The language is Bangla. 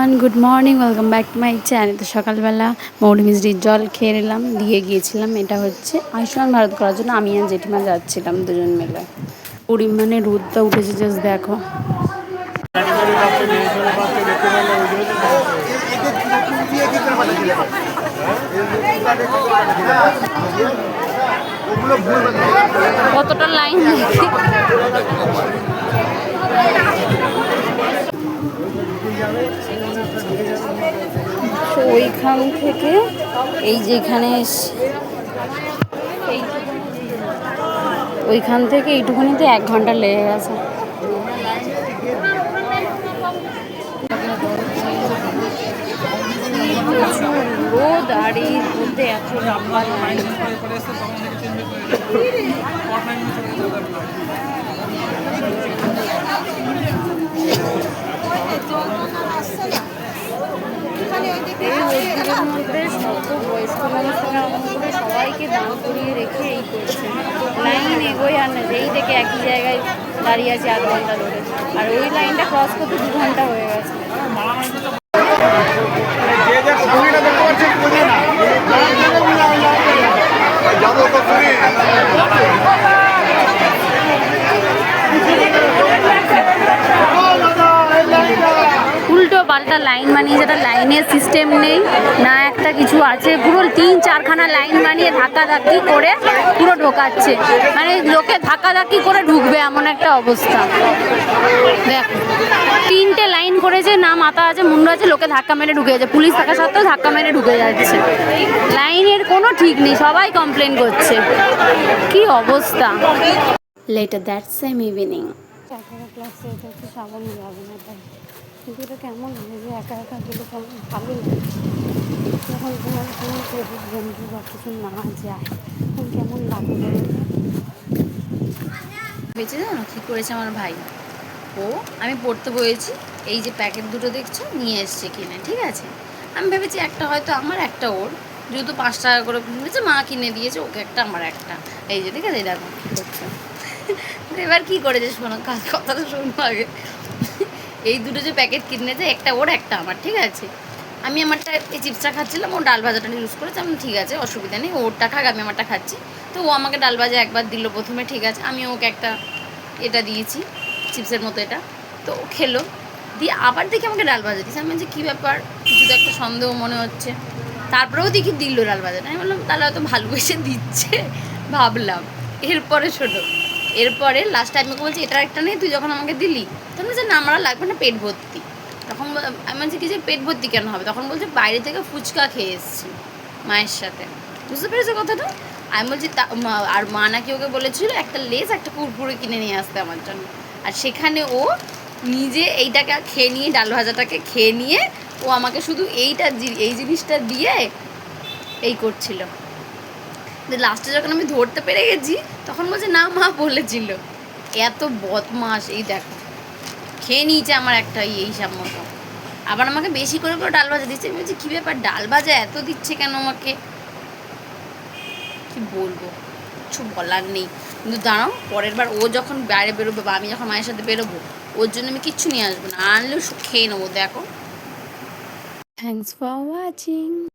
Everyone, good morning, welcome back to my channel. তো সকালবেলা মৌরি মিষ্টির জল খেয়ে নিলাম, দিয়ে গিয়েছিলাম। এটা হচ্ছে আয়ুষ্মান ভারত করার জন্য আমি আর জেঠিমা যাচ্ছিলাম দুজন মিলে। পরিমাণে রোদটা উঠেছে, জাস্ট দেখো। কতটা লাইন দেখি। তো ওইখান থেকে এই যেখানে ওইখান থেকে এইটুকুনিতে 1 ঘন্টা লেগে গেছে। রোদ আর এই রোদে এত রাম্বার লাইন। এই রোদ্দুরের মধ্যে শত বয়স্ক মানুষ থেকে আরম্ভ করে সবাইকে দান করিয়ে রেখে এই করছে। লাইন এগোয় আর না, যেই থেকে একই জায়গায় দাঁড়িয়ে আছে 8 ঘন্টা ধরে, আর ওই লাইনটা ক্রস করতে 2 ঘন্টা হয়ে গেছে। উল্টো পাল্টা লাইন বানিয়ে, যেটা লাইনের সিস্টেম নেই না, একটা কিছু আছে, পুরো 3-4খানা লাইন বানিয়ে ধাক্কাধাক্কি করে পুরো ঢোকাচ্ছে। মানে লোকে ধাক্কাধাক্কি করে ঢুকবে এমন একটা অবস্থা। দেখ, 3টে লাইন করেছে, না মাথা আছে মুন্ডু আছে, লোকে ধাক্কা মেরে ঢুকে যাচ্ছে। পুলিশ থাকা সত্ত্বেও ধাক্কা মেরে ঢুকে যাচ্ছে। লাইনের কোনো ঠিক নেই, সবাই কমপ্লেন করছে। কি অবস্থা। লেটার দ্যাট সেম ইভিনিং ক্লাসে এটা হচ্ছে শ্রাবণ যাবে না, তাই কিন্তু এটা কেমন লাগে, একা একা গেলে কেমন ভালো লাগে। যখন তোমার কোনো বন্ধু বা কিছু না যায় তখন কেমন লাগে বলো। বেঁচে জানো কী করেছে আমার ভাই? ও, আমি পড়তে বসেছি, এই যে প্যাকেট দুটো দেখছো নিয়ে এসছে কিনে, ঠিক আছে। আমি ভেবেছি একটা হয়তো আমার, একটা ওর, যেহেতু 5 টাকা করে কিনেছে, মা কিনে দিয়েছে, ওকে একটা আমার একটা। এই যে ঠিক আছে, দেখো কী করছে। এবার কী করেছে শোনো, কথাটা শুনবো আগে। এই দুটো যে প্যাকেট কিনেছে, একটা ওর একটা আমার, ঠিক আছে। আমি আমারটা এই চিপসটা খাচ্ছিলাম, ও ডাল ভাজাটা ইউজ করেছে, আমি ঠিক আছে অসুবিধা নেই, ওরটা খাক, আমি আমারটা খাচ্ছি। তো ও আমাকে ডাল ভাজা একবার দিল প্রথমে, ঠিক আছে, আমি ওকে একটা এটা দিয়েছি চিপসের মতো, এটা তো ও খেলো, দিয়ে আবার দেখি আমাকে ডাল ভাজা দিয়েছে। আমি বলছি কী ব্যাপার, কিছু তো একটা সন্দেহ মনে হচ্ছে। তারপরেও দেখি দিল ডাল ভাজাটা, আমি বললাম তাহলে হয়তো ভালোবেসে দিচ্ছে, ভাবলাম। এরপরে ছোটো, এরপরে লাস্ট টাইম আমাকে বলছি এটার একটা নেই, তুই যখন আমাকে দিলি তখন বলছে না আমার লাগবে না, পেট ভর্তি। তখন আমি বলছি কি যে পেট ভর্তি কেন হবে, তখন বলছে বাইরে থেকে ফুচকা খেয়ে এসেছি মায়ের সাথে। বুঝতে পেরেছো কথাটা? আমি বলছি আর মা নাকি ওকে বলেছিল একটা লেস একটা কুরকুরে কিনে নিয়ে আসতে আমার জন্য, আর সেখানে ও নিজে এইটাকে খেয়ে নিয়ে, ডাল ভাজাটাকে খেয়ে নিয়ে ও আমাকে শুধু এই জিনিসটা দিয়ে এই করছিল। লাস্টে যখন আমি ধরতে পেরে গেছি তখন বলছে না মা বলেছিল। এত বদমাস, এই দেখো খেয়ে নিয়েছে আমার একটা এই সব মতো, আবার আমাকে বেশি করে করে ডাল ভাজা দিচ্ছে। আমি বলছি কী ব্যাপার, ডাল ভাজা এত দিচ্ছে কেন আমাকে, কি বলবো, কিছু বলার নেই। কিন্তু দাঁড়াও, পরের বার ও যখন বাইরে বেরোবে বা আমি যখন মায়ের সাথে বেরোবো, ওর জন্য আমি কিচ্ছু নিয়ে আসবো না, আনলেও খেয়ে নেবো। দেখো, থ্যাংকস ফর ওয়াচিং।